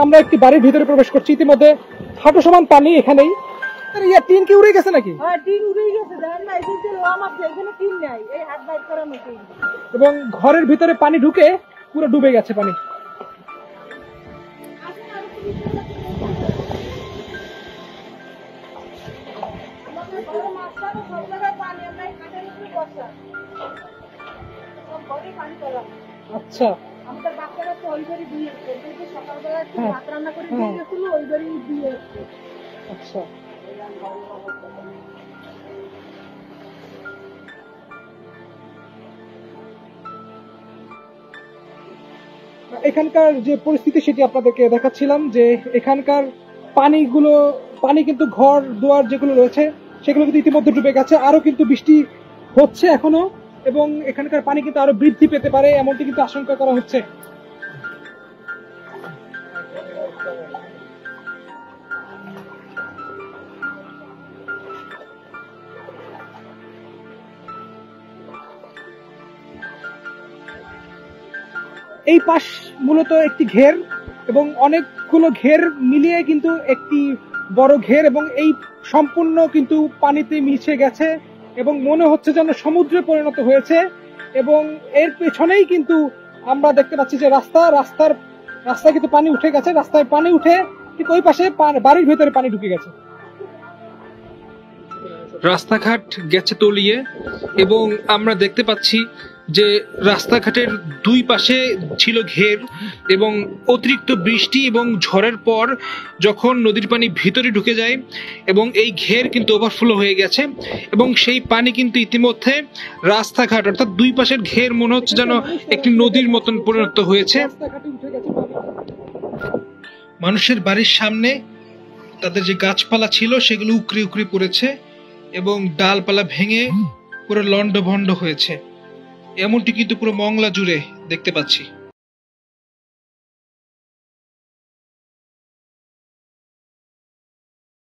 আমরা একটি বাড়ির ভিতরে প্রবেশ করছি, ইতিমধ্যে হাঁটু সমান পানি এখানেই। টিন কি উড়ে গেছে নাকি? এবং ঘরের ভিতরে পানি ঢুকে পুরো ডুবে গেছে পানি। আচ্ছা, আমাদের বাচ্চারা তো ওই বাড়ি দিয়ে সকালবেলা ভাত রান্না করে দিয়ে গেছিল, ওই বাড়ি দিয়ে। আচ্ছা, এখানকার যে পরিস্থিতি সেটি আপনাদেরকে দেখাচ্ছিলাম, যে এখানকার পানি কিন্তু ঘর দুয়ার যেগুলো রয়েছে সেগুলো কিন্তু ইতিমধ্যে ডুবে গেছে। আরো কিন্তু বৃষ্টি হচ্ছে এখনো, এবং এখানকার পানি কিন্তু আরো বৃদ্ধি পেতে পারে এমনটি কিন্তু আশঙ্কা করা হচ্ছে। এই পাশ মূলত একটি ঘের, এবং অনেকগুলো ঘের মিলিয়ে কিন্তু একটি বড় ঘের, এবং এই সম্পূর্ণ কিন্তু পানিতে মিশে গেছে এবং মনে হচ্ছে যেন সমুদ্রে পরিণত হয়েছে। এবং এর পেছনেই কিন্তু আমরা দেখতে পাচ্ছি যে রাস্তায় কিন্তু পানি উঠে গেছে। রাস্তায় পানি উঠে ঠিক ওই পাশে বাড়ির ভেতরে পানি ঢুকে গেছে। রাস্তাঘাট গেছে তলিয়ে, এবং আমরা দেখতে পাচ্ছি যে রাস্তাঘাটের দুই পাশে ছিল ঘের, এবং অতিরিক্ত বৃষ্টি এবং ঝড়ের পর যখন নদীর পানি ভিতরে ঢুকে যায় এবং এই ঘের কিন্তু ওভারফ্লো হয়ে গেছে, এবং সেই পানি কিন্তু ইতিমধ্যে রাস্তাঘাট অর্থাৎ দুই পাশের ঘের মনে হচ্ছে যেন একটি নদীর মতন পরিণত হয়েছে। মানুষের বাড়ির সামনে তাদের যে গাছপালা ছিল সেগুলো উকড়ে উকড়ে পড়েছে এবং ডালপালা ভেঙে পুরো লন্ডভন্ড হয়েছে, এমনটি কিন্তু পুরো মংলা জুড়ে দেখতে পাচ্ছি।